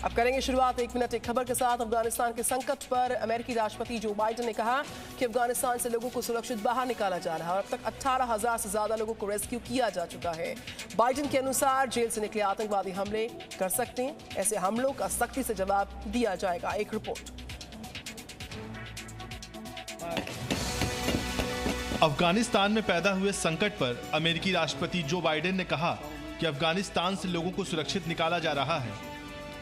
अब करेंगे शुरुआत 1 मिनट एक खबर के साथ। अफगानिस्तान के संकट पर अमेरिकी राष्ट्रपति जो बाइडेन ने कहा कि अफगानिस्तान से लोगों को सुरक्षित बाहर निकाला जा रहा है और अब तक 18,000 से ज्यादा लोगों को रेस्क्यू किया जा चुका है। बाइडेन के अनुसार जेल से निकले आतंकवादी हमले कर सकते हैं, ऐसे हमलों का सख्ती से जवाब दिया जाएगा। एक रिपोर्ट। अफगानिस्तान में पैदा हुए संकट पर अमेरिकी राष्ट्रपति जो बाइडेन ने कहा कि अफगानिस्तान से लोगों को सुरक्षित निकाला जा रहा है।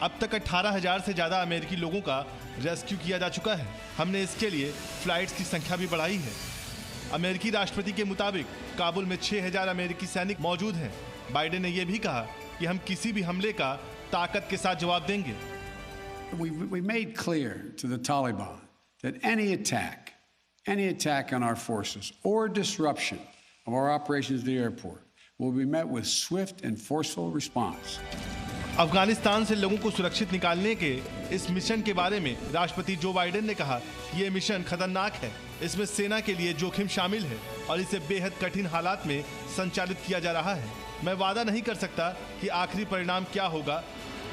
अब तक 18,000 से ज्यादा अमेरिकी लोगों का रेस्क्यू किया जा चुका है। हमने इसके लिए फ्लाइट्स की संख्या भी बढ़ाई है। अमेरिकी राष्ट्रपति के मुताबिक काबुल में 6,000 अमेरिकी सैनिक मौजूद हैं। बाइडेन ने यह भी कहा कि हम किसी भी हमले का ताकत के साथ जवाब देंगे। We made clear to the Taliban that any attack on our forces or disruption of our operations at the airport will be met with swift and forceful response. Afghanistan से लोगों को सुरक्षित निकालने के इस मिशन के बारे में राष्ट्रपति जो बाइडेन ने कहा कि ये मिशन खतरनाक है। इसमें सेना के लिए जोखिम शामिल है और इसे बेहद कठिन हालात में संचालित किया जा रहा है। मैं वादा नहीं कर सकता कि आखिरी परिणाम क्या होगा,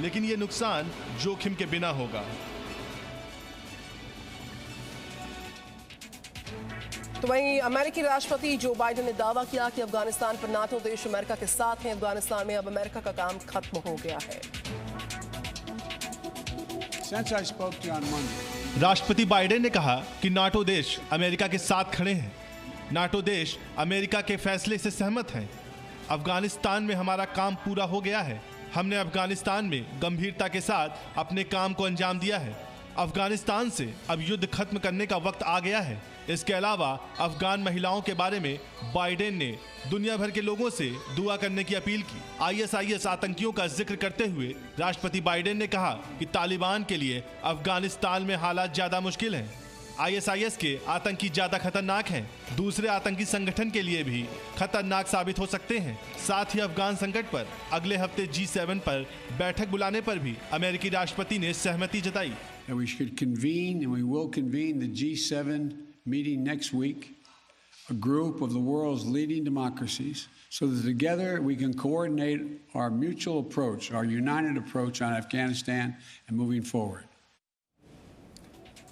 लेकिन ये नुकसान जोखिम के बिना होगा। तो वहीं अमेरिकी राष्ट्रपति जो बाइडेन ने दावा किया कि अफगानिस्तान पर नाटो देश अमेरिका के साथ हैं। अफगानिस्तान में अब अमेरिका का काम खत्म हो गया है। राष्ट्रपति बाइडेन ने कहा कि नाटो देश अमेरिका के साथ खड़े हैं। नाटो देश अमेरिका के फैसले से सहमत हैं। अफगानिस्तान में हमारा काम पूरा हो गया है। हमने अफगानिस्तान में गंभीरता के साथ अपने काम को अंजाम दिया है। अफगानिस्तान से अब युद्ध खत्म करने का वक्त आ गया है। इसके अलावा अफगान महिलाओं के बारे में बाइडेन ने दुनिया भर के लोगों से दुआ करने की अपील की। ISIS आतंकियों का जिक्र करते हुए राष्ट्रपति बाइडेन ने कहा कि तालिबान के लिए अफगानिस्तान में हालात ज्यादा मुश्किल हैं। ISIS के आतंकी ज्यादा खतरनाक हैं, दूसरे आतंकी संगठन के लिए भी खतरनाक साबित हो सकते हैं। साथ ही अफगान संकट पर अगले हफ्ते G7 पर बैठक बुलाने पर भी अमेरिकी राष्ट्रपति ने सहमति जताई। We should convene, and we will convene the G7 meeting next week, a group of the world's leading democracies, so that together we can coordinate our mutual approach, our united approach on Afghanistan and moving forward.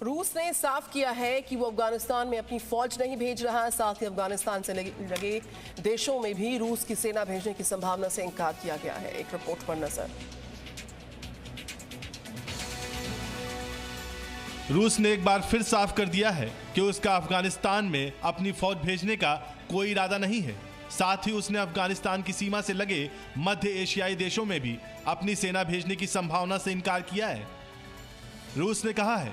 रूस ने साफ किया है कि वो अफगानिस्तान में अपनी फौज नहीं भेज रहा है। साथ ही अफगानिस्तान से लगे देशों में भी रूस की सेना भेजने की संभावना से इनकार किया गया है। एक रिपोर्ट पर नजर। रूस ने एक बार फिर साफ कर दिया है कि उसका अफगानिस्तान में अपनी फौज भेजने का कोई इरादा नहीं है। साथ ही उसने अफगानिस्तान की सीमा से लगे मध्य एशियाई देशों में भी अपनी सेना भेजने की संभावना से इनकार किया है। रूस ने कहा है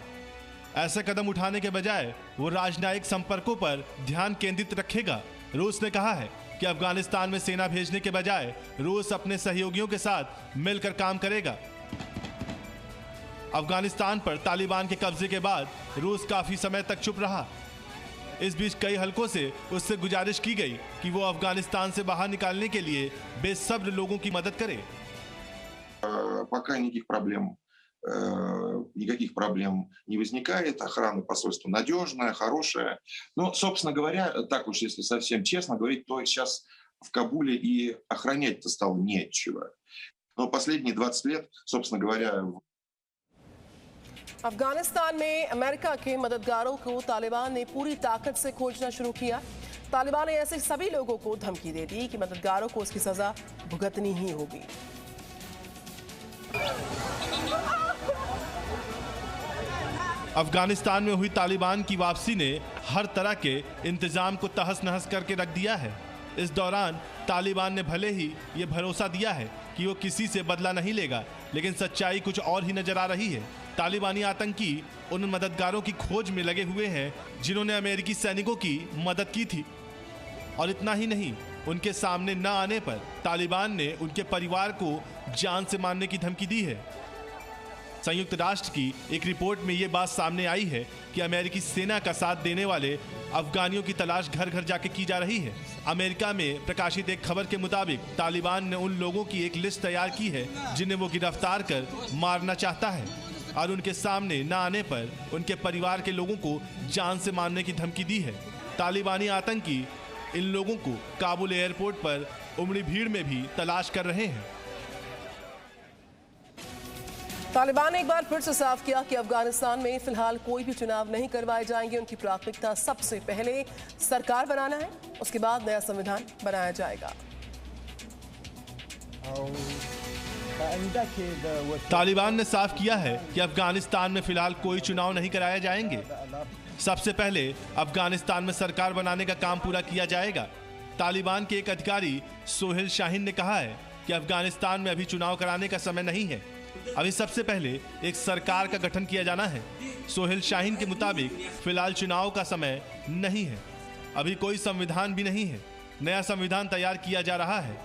ऐसे कदम उठाने के बजाय वो राजनयिक संपर्कों पर ध्यान केंद्रित रखेगा। रूस ने कहा है कि अफगानिस्तान में सेना भेजने के बजाय रूस अपने सहयोगियों के साथ मिलकर काम करेगा। अफगानिस्तान पर तालिबान के कब्जे के बाद रूस काफी समय तक चुप रहा। इस बीच कई हलकों से उससे गुजारिश की गई कि वो अफगानिस्तान से बाहर निकालने के लिए बेसब्र लोगों की मदद करे। Никаких проблем не возникает. Охрана посольства надежная, хорошая. Но, собственно говоря, так уж если совсем честно говорить, то сейчас в Кабуле и охранять-то стало нечего. Но последние 20 лет, собственно говоря... अफगानिस्तान में अमेरिका के मददगारों को तालिबान ने पूरी ताकत से खोजना शुरू किया। तालिबान ने ऐसे सभी लोगों को धमकी दे दी कि मददगारों को उसकी सजा भुगतनी ही होगी। अफगानिस्तान में हुई तालिबान की वापसी ने हर तरह के इंतजाम को तहस नहस करके रख दिया है। इस दौरान तालिबान ने भले ही ये भरोसा दिया है कि वो किसी से बदला नहीं लेगा, लेकिन सच्चाई कुछ और ही नजर आ रही है। तालिबानी आतंकी उन मददगारों की खोज में लगे हुए हैं जिन्होंने अमेरिकी सैनिकों की मदद की थी। और इतना ही नहीं, उनके सामने न आने पर तालिबान ने उनके परिवार को जान से मारने की धमकी दी है। संयुक्त राष्ट्र की एक रिपोर्ट में ये बात सामने आई है कि अमेरिकी सेना का साथ देने वाले अफगानियों की तलाश घर घर जाके की जा रही है। अमेरिका में प्रकाशित एक खबर के मुताबिक तालिबान ने उन लोगों की एक लिस्ट तैयार की है जिन्हें वो गिरफ्तार कर मारना चाहता है और उनके सामने न आने पर उनके परिवार के लोगों को जान से मारने की धमकी दी है। तालिबानी आतंकी इन लोगों को काबुल एयरपोर्ट पर उमड़ी भीड़ में भी तलाश कर रहे हैं। तालिबान ने एक बार फिर से साफ किया कि अफगानिस्तान में फिलहाल कोई भी चुनाव नहीं करवाए जाएंगे। उनकी प्राथमिकता सबसे पहले सरकार बनाना है, उसके बाद नया संविधान बनाया जाएगा। तालिबान ने साफ किया है कि अफगानिस्तान में फिलहाल कोई चुनाव नहीं कराए जाएंगे। सबसे पहले अफगानिस्तान में सरकार बनाने का काम पूरा किया जाएगा। तालिबान के एक अधिकारी सोहेल शाहीन ने कहा है कि अफगानिस्तान में अभी चुनाव कराने का समय नहीं है, अभी सबसे पहले एक सरकार का गठन किया जाना है। सोहेल शाहीन के मुताबिक फिलहाल चुनाव का समय नहीं है, अभी कोई संविधान भी नहीं है, नया संविधान तैयार किया जा रहा है,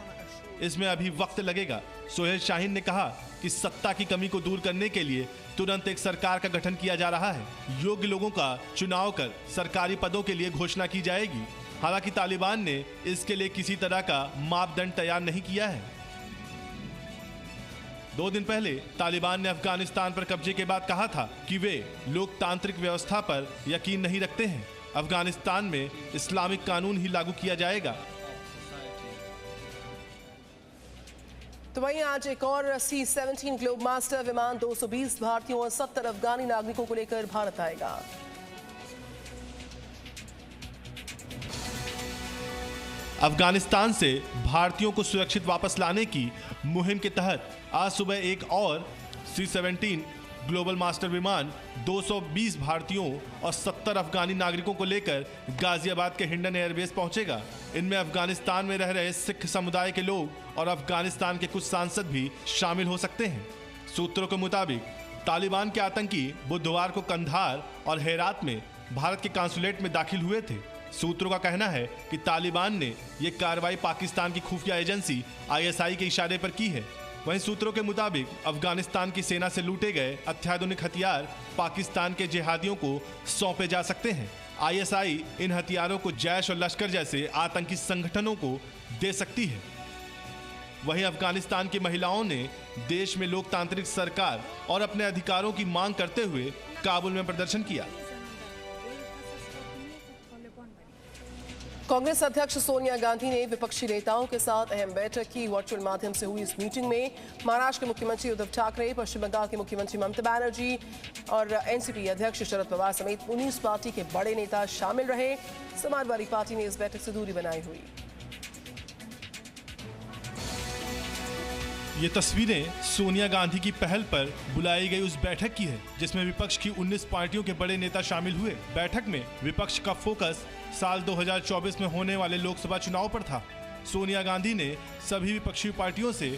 इसमें अभी वक्त लगेगा। सोहेल शाहीन ने कहा कि सत्ता की कमी को दूर करने के लिए तुरंत एक सरकार का गठन किया जा रहा है। योग्य लोगों का चुनाव कर सरकारी पदों के लिए घोषणा की जाएगी। हालांकि तालिबान ने इसके लिए किसी तरह का मापदंड तैयार नहीं किया है। 2 दिन पहले तालिबान ने अफगानिस्तान पर कब्जे के बाद कहा था कि वे लोकतांत्रिक व्यवस्था पर यकीन नहीं रखते हैं। अफगानिस्तान में इस्लामिक कानून ही लागू किया जाएगा। तो वहीं आज एक और C-17 ग्लोब मास्टर विमान 220 भारतीयों और 70 अफगानी नागरिकों को लेकर भारत आएगा। अफगानिस्तान से भारतीयों को सुरक्षित वापस लाने की मुहिम के तहत आज सुबह एक और C-17 ग्लोबल मास्टर विमान 220 भारतीयों और 70 अफगानी नागरिकों को लेकर गाजियाबाद के हिंडन एयरबेस पहुंचेगा। इनमें अफगानिस्तान में रह रहे सिख समुदाय के लोग और अफगानिस्तान के कुछ सांसद भी शामिल हो सकते हैं। सूत्रों के मुताबिक तालिबान के आतंकी बुधवार को कंधार और हेरात में भारत के कांसुलेट में दाखिल हुए थे। सूत्रों का कहना है कि तालिबान ने यह कार्रवाई पाकिस्तान की खुफिया एजेंसी ISI के इशारे पर की है। वहीं सूत्रों के मुताबिक अफगानिस्तान की सेना से लूटे गए अत्याधुनिक हथियार पाकिस्तान के जिहादियों को सौंपे जा सकते हैं। ISI इन हथियारों को जैश और लश्कर जैसे आतंकी संगठनों को दे सकती है। वहीं अफगानिस्तान की महिलाओं ने देश में लोकतांत्रिक सरकार और अपने अधिकारों की मांग करते हुए काबुल में प्रदर्शन किया। कांग्रेस अध्यक्ष सोनिया गांधी ने विपक्षी नेताओं के साथ अहम बैठक की। वर्चुअल माध्यम से हुई इस मीटिंग में महाराष्ट्र के मुख्यमंत्री उद्धव ठाकरे, पश्चिम बंगाल के मुख्यमंत्री ममता बनर्जी और NCP अध्यक्ष शरद पवार समेत 19 पार्टी के बड़े नेता शामिल रहे। समाजवादी पार्टी ने इस बैठक से दूरी बनाई हुई। ये तस्वीरें सोनिया गांधी की पहल पर बुलाई गई उस बैठक की है जिसमें विपक्ष की 19 पार्टियों के बड़े नेता शामिल हुए। बैठक में विपक्ष का फोकस साल 2024 में होने वाले लोकसभा चुनाव पर था। सोनिया गांधी ने सभी विपक्षी पार्टियों से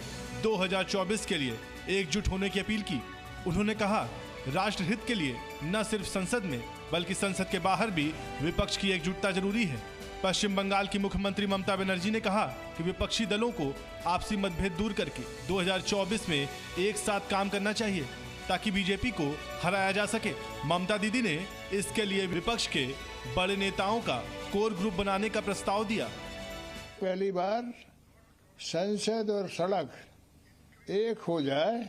2024 के लिए एकजुट होने की अपील की। उन्होंने कहा, राष्ट्रहित के लिए न सिर्फ संसद में बल्कि संसद के बाहर भी विपक्ष की एकजुटता जरूरी है। पश्चिम बंगाल की मुख्यमंत्री ममता बनर्जी ने कहा कि विपक्षी दलों को आपसी मतभेद दूर करके 2024 में एक साथ काम करना चाहिए ताकि बीजेपी को हराया जा सके। ममता दीदी ने इसके लिए विपक्ष के बड़े नेताओं का कोर ग्रुप बनाने का प्रस्ताव दिया। पहली बार संसद और सड़क एक हो जाए,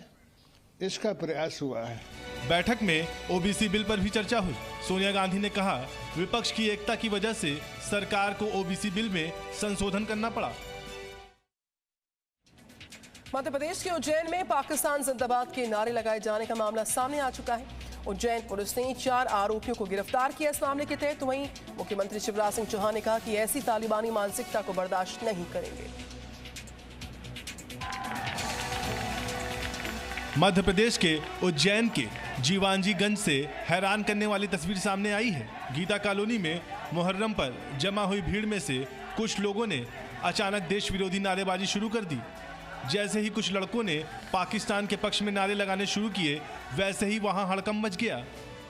इसका प्रयास हुआ है। बैठक में OBC बिल पर भी चर्चा हुई। सोनिया गांधी ने कहा, विपक्ष की एकता की वजह से सरकार को OBC बिल में संशोधन करना पड़ा। मध्य प्रदेश के उज्जैन में पाकिस्तान जिंदाबाद के नारे लगाए जाने का मामला सामने आ चुका है। उज्जैन पुलिस ने 4 आरोपियों को गिरफ्तार किया इस मामले के तहत। वहीं मुख्यमंत्री शिवराज सिंह चौहान ने कहा कि ऐसी तालिबानी मानसिकता को बर्दाश्त नहीं करेंगे। मध्य प्रदेश के उज्जैन के जीवांजीगंज से हैरान करने वाली तस्वीर सामने आई है। गीता कॉलोनी में मुहर्रम पर जमा हुई भीड़ में से कुछ लोगों ने अचानक देश विरोधी नारेबाजी शुरू कर दी। जैसे ही कुछ लड़कों ने पाकिस्तान के पक्ष में नारे लगाने शुरू किए, वैसे ही वहां हड़कंप मच गया।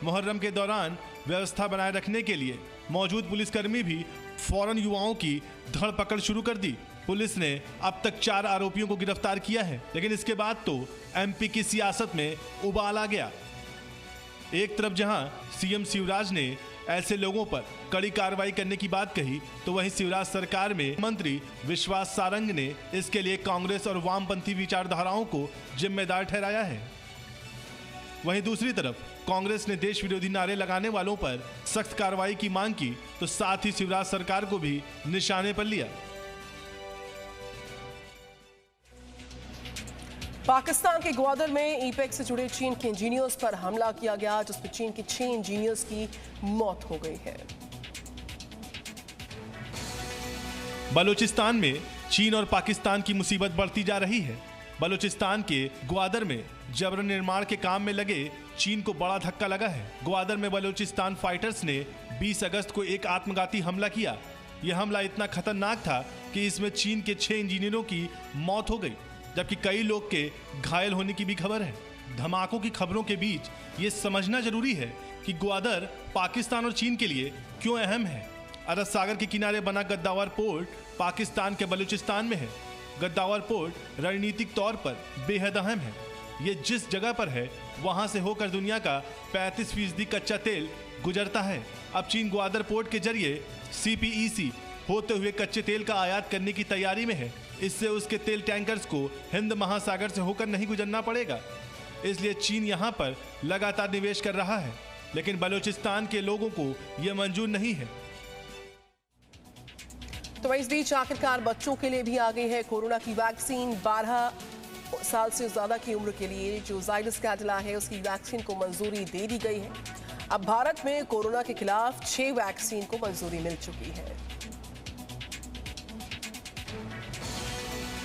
मुहर्रम के दौरान व्यवस्था बनाए रखने के लिए मौजूद पुलिसकर्मी भी फौरन युवाओं की धर पकड़ शुरू कर दी। पुलिस ने अब तक 4 आरोपियों को गिरफ्तार किया है, लेकिन इसके बाद तो MP की सियासत में उबाल आ गया। एक तरफ जहां CM शिवराज ने ऐसे लोगों पर कड़ी कार्रवाई करने की बात कही, तो वहीं शिवराज सरकार में मंत्री विश्वास सारंग ने इसके लिए कांग्रेस और वामपंथी विचारधाराओं को जिम्मेदार ठहराया है। वहीं दूसरी तरफ कांग्रेस ने देश विरोधी नारे लगाने वालों पर सख्त कार्रवाई की मांग की, तो साथ ही शिवराज सरकार को भी निशाने पर लिया। पाकिस्तान के ग्वादर में ईपेक से जुड़े चीन के इंजीनियर्स पर हमला किया गया, जिसमें चीन के 6 इंजीनियर्स की मौत हो गई है। बलूचिस्तान में चीन और पाकिस्तान की मुसीबत बढ़ती जा रही है। बलूचिस्तान के ग्वादर में जबरन निर्माण के काम में लगे चीन को बड़ा धक्का लगा है। ग्वादर में बलूचिस्तान फाइटर्स ने 20 अगस्त को एक आत्मघाती हमला किया। यह हमला इतना खतरनाक था कि इसमें चीन के 6 इंजीनियरों की मौत हो गई, जबकि कई लोग के घायल होने की भी खबर है। धमाकों की खबरों के बीच ये समझना जरूरी है कि ग्वादर पाकिस्तान और चीन के लिए क्यों अहम है। अरब सागर के किनारे बना गद्दावर पोर्ट पाकिस्तान के बलूचिस्तान में है। गद्दावर पोर्ट रणनीतिक तौर पर बेहद अहम है। ये जिस जगह पर है वहां से होकर दुनिया का 35% कच्चा तेल गुजरता है। अब चीन ग्वादर पोर्ट के जरिए CPEC होते हुए कच्चे तेल का आयात करने की तैयारी में है। इससे उसके तेल टैंकर्स को हिंद महासागर से होकर नहीं गुजरना पड़ेगा। इसलिए चीन यहाँ पर लगातार निवेश कर रहा है, लेकिन बलूचिस्तान के लोगों को यह मंजूर नहीं है। तो इस बीच आखिरकार बच्चों के लिए भी आ गई है कोरोना की वैक्सीन। 12 साल से ज्यादा की उम्र के लिए जो जाइडस कैडिला है उसकी वैक्सीन को मंजूरी दे दी गई है। अब भारत में कोरोना के खिलाफ 6 वैक्सीन को मंजूरी मिल चुकी है।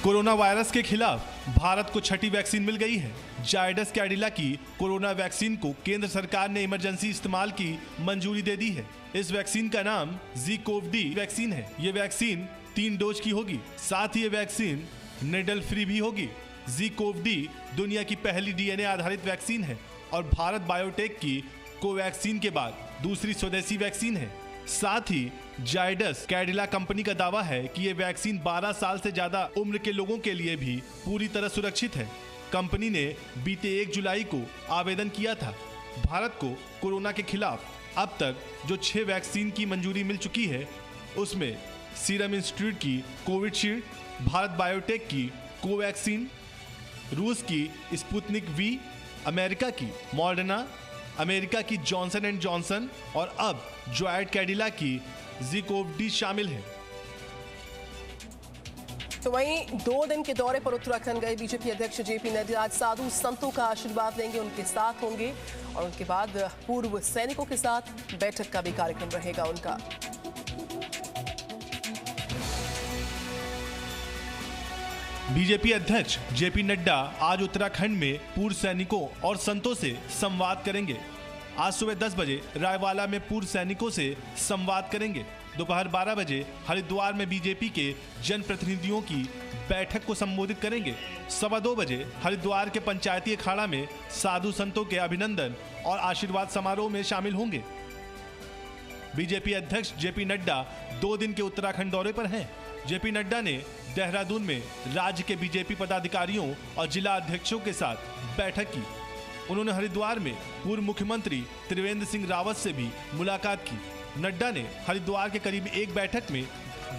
कोरोना वायरस के खिलाफ भारत को 6ठी वैक्सीन मिल गई है। जाइडस कैडिला की कोरोना वैक्सीन को केंद्र सरकार ने इमरजेंसी इस्तेमाल की मंजूरी दे दी है। इस वैक्सीन का नाम ZCoV-D वैक्सीन है। ये वैक्सीन 3 डोज की होगी। साथ ही ये वैक्सीन निडल फ्री भी होगी। ZCoV-D दुनिया की पहली DNA आधारित वैक्सीन है और भारत बायोटेक की कोवैक्सीन के बाद दूसरी स्वदेशी वैक्सीन है। साथ ही जाइडस कैडिला कंपनी का दावा है कि ये वैक्सीन 12 साल से ज्यादा उम्र के लोगों के लिए भी पूरी तरह सुरक्षित है। कंपनी ने बीते 1 जुलाई को आवेदन किया था। भारत को कोरोना के खिलाफ अब तक जो 6 वैक्सीन की मंजूरी मिल चुकी है, उसमें सीरम इंस्टीट्यूट की कोविशील्ड, भारत बायोटेक की कोवैक्सीन, रूस की स्पुतनिक V, अमेरिका की मॉडर्ना, अमेरिका की जॉनसन एंड जॉनसन और अब जायड कैडिला की ZCoV-D शामिल है। तो वहीं 2 दिन के दौरे पर उत्तराखंड गए बीजेपी अध्यक्ष JP नड्डा आज साधु संतों का आशीर्वाद लेंगे, उनके साथ होंगे और उनके बाद पूर्व सैनिकों के साथ बैठक का भी कार्यक्रम रहेगा उनका। बीजेपी अध्यक्ष JP नड्डा आज उत्तराखंड में पूर्व सैनिकों और संतों से संवाद करेंगे। आज सुबह 10 बजे रायवाला में पूर्व सैनिकों से संवाद करेंगे। दोपहर 12 बजे हरिद्वार में बीजेपी के जनप्रतिनिधियों की बैठक को संबोधित करेंगे। 2:15 बजे हरिद्वार के पंचायती अखाड़ा में साधु संतों के अभिनंदन और आशीर्वाद समारोह में शामिल होंगे। बीजेपी अध्यक्ष JP नड्डा 2 दिन के उत्तराखंड दौरे पर हैं। JP नड्डा ने देहरादून में राज्य के बीजेपी पदाधिकारियों और जिला अध्यक्षों के साथ बैठक की। उन्होंने हरिद्वार में पूर्व मुख्यमंत्री त्रिवेंद्र सिंह रावत से भी मुलाकात की। नड्डा ने हरिद्वार के करीब एक बैठक में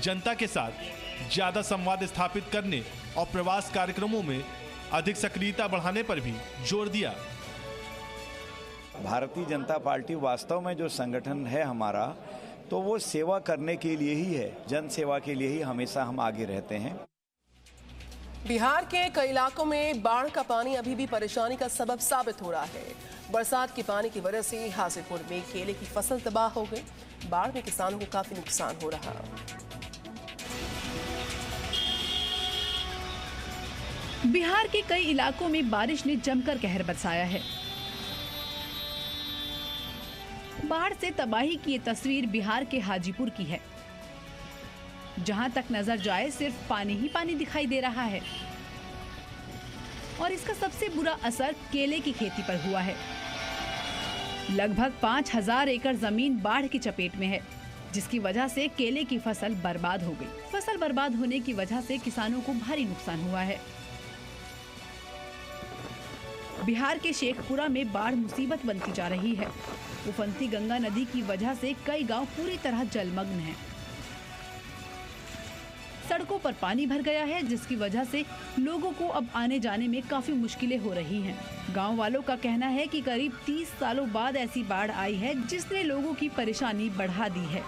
जनता के साथ ज्यादा संवाद स्थापित करने और प्रवास कार्यक्रमों में अधिक सक्रियता बढ़ाने पर भी जोर दिया। भारतीय जनता पार्टी वास्तव में जो संगठन है हमारा, तो वो सेवा करने के लिए ही है, जन सेवा के लिए ही हमेशा हम आगे रहते हैं। बिहार के कई इलाकों में बाढ़ का पानी अभी भी परेशानी का सबब साबित हो रहा है। बरसात के पानी की वजह से हाजीपुर में केले की फसल तबाह हो गई। बाढ़ में किसानों को काफी नुकसान हो रहा। बिहार के कई इलाकों में बारिश ने जमकर कहर बरसाया है। बाढ़ से तबाही की ये तस्वीर बिहार के हाजीपुर की है। जहां तक नजर जाए सिर्फ पानी ही पानी दिखाई दे रहा है और इसका सबसे बुरा असर केले की खेती पर हुआ है। लगभग 5000 एकड़ जमीन बाढ़ की चपेट में है, जिसकी वजह से केले की फसल बर्बाद हो गई। फसल बर्बाद होने की वजह से किसानों को भारी नुकसान हुआ है। बिहार के शेखपुरा में बाढ़ मुसीबत बनती जा रही है। उफनती गंगा नदी की वजह से कई गांव पूरी तरह जलमग्न हैं। सड़कों पर पानी भर गया है, जिसकी वजह से लोगों को अब आने जाने में काफी मुश्किलें हो रही हैं। गांव वालों का कहना है कि करीब 30 सालों बाद ऐसी बाढ़ आई है, जिसने लोगों की परेशानी बढ़ा दी है।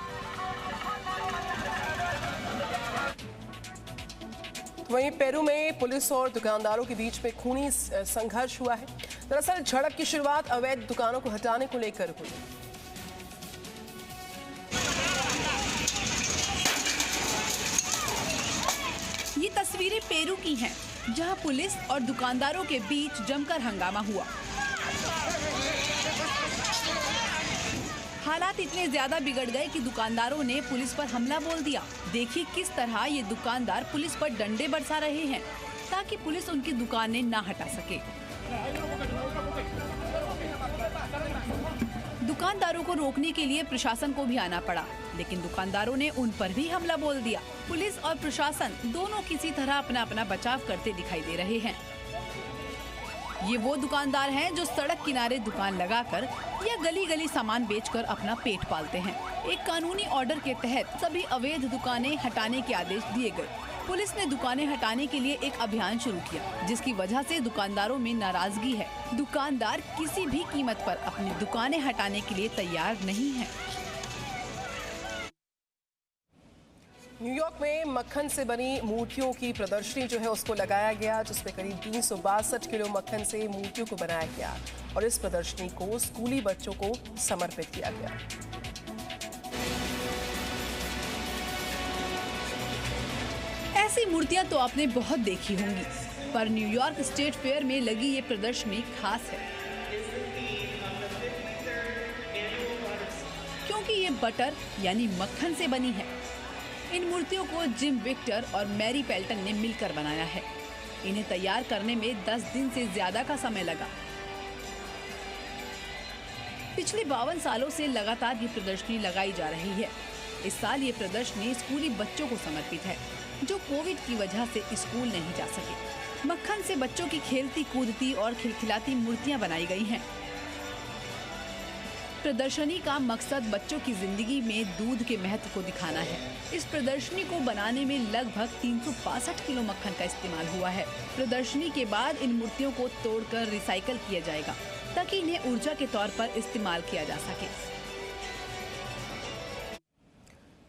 वहीं पेरू में पुलिस और दुकानदारों के बीच में खूनी संघर्ष हुआ है। दरअसल झड़प की शुरुआत अवैध दुकानों को हटाने को लेकर हुई। ये तस्वीरें पेरू की हैं, जहां पुलिस और दुकानदारों के बीच जमकर हंगामा हुआ। हालात इतने ज्यादा बिगड़ गए कि दुकानदारों ने पुलिस पर हमला बोल दिया। देखिए किस तरह ये दुकानदार पुलिस पर डंडे बरसा रहे हैं ताकि पुलिस उनकी दुकानें ना हटा सके। दुकानदारों को रोकने के लिए प्रशासन को भी आना पड़ा, लेकिन दुकानदारों ने उन पर भी हमला बोल दिया। पुलिस और प्रशासन दोनों किसी तरह अपना अपना बचाव करते दिखाई दे रहे हैं। ये वो दुकानदार हैं जो सड़क किनारे दुकान लगाकर या गली गली सामान बेचकर अपना पेट पालते हैं। एक कानूनी ऑर्डर के तहत सभी अवैध दुकानें हटाने के आदेश दिए गए। पुलिस ने दुकानें हटाने के लिए एक अभियान शुरू किया, जिसकी वजह से दुकानदारों में नाराजगी है। दुकानदार किसी भी कीमत पर अपनी दुकानें हटाने के लिए तैयार नहीं है। न्यूयॉर्क में मक्खन से बनी मूर्तियों की प्रदर्शनी जो है उसको लगाया गया, जिसमें करीब 362 किलो मक्खन से मूर्तियों को बनाया गया और इस प्रदर्शनी को स्कूली बच्चों को समर्पित किया गया। ऐसी मूर्तियां तो आपने बहुत देखी होंगी, पर न्यूयॉर्क स्टेट फेयर में लगी ये प्रदर्शनी खास है, क्योंकि ये बटर यानी मक्खन से बनी है। इन मूर्तियों को जिम विक्टर और मैरी पेल्टन ने मिलकर बनाया है। इन्हें तैयार करने में 10 दिन से ज्यादा का समय लगा। पिछले 52 सालों से लगातार ये प्रदर्शनी लगाई जा रही है। इस साल ये प्रदर्शनी स्कूली बच्चों को समर्पित है, जो कोविड की वजह से स्कूल नहीं जा सके। मक्खन से बच्चों की खेलती कूदती और खिलखिलाती मूर्तियां बनाई गई हैं। प्रदर्शनी का मकसद बच्चों की जिंदगी में दूध के महत्व को दिखाना है। इस प्रदर्शनी को बनाने में लगभग 362 किलो मक्खन का इस्तेमाल हुआ है। प्रदर्शनी के बाद इन मूर्तियों को तोड़कर रिसाइकल किया जाएगा, ताकि इन्हें ऊर्जा के तौर पर इस्तेमाल किया जा सके।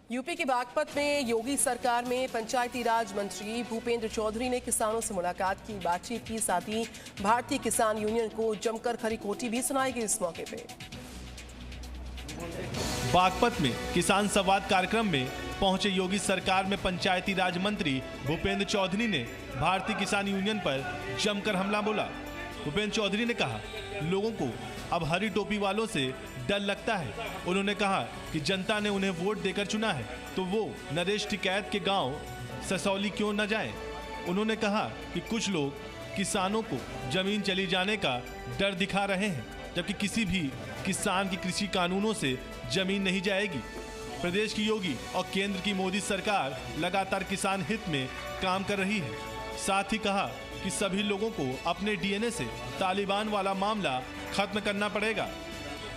यूपी के बागपत में योगी सरकार में पंचायती राज मंत्री भूपेंद्र चौधरी ने किसानों से मुलाकात की, बातचीत की। साथ ही भारतीय किसान यूनियन को जमकर खरी खोटी भी सुनाई गई। इस मौके पे बागपत में किसान संवाद कार्यक्रम में पहुंचे योगी सरकार में पंचायती राज मंत्री भूपेंद्र चौधरी ने भारतीय किसान यूनियन पर जमकर हमला बोला। भूपेंद्र चौधरी ने कहा, लोगों को अब हरी टोपी वालों से डर लगता है। उन्होंने कहा कि जनता ने उन्हें वोट देकर चुना है, तो वो नरेश टिकैत के गांव ससौली क्यों न जाएं। उन्होंने कहा कि कुछ लोग किसानों को जमीन चली जाने का डर दिखा रहे हैं, जबकि किसी भी किसान की कृषि कानूनों से जमीन नहीं जाएगी। प्रदेश की योगी और केंद्र की मोदी सरकार लगातार किसान हित में काम कर रही है। साथ ही कहा कि सभी लोगों को अपने डीएनए से तालिबान वाला मामला खत्म करना पड़ेगा।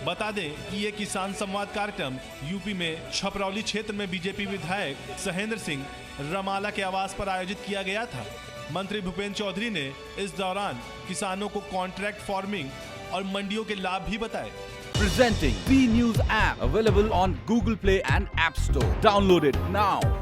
बता दें कि ये किसान संवाद कार्यक्रम यूपी में छपरौली क्षेत्र में बीजेपी विधायक सहेंद्र सिंह रमाला के आवास पर आयोजित किया गया था। मंत्री भूपेंद्र चौधरी ने इस दौरान किसानों को कॉन्ट्रैक्ट फार्मिंग और मंडियों के लाभ भी बताए। Presenting B News app, available on Google Play and App Store. Download it now.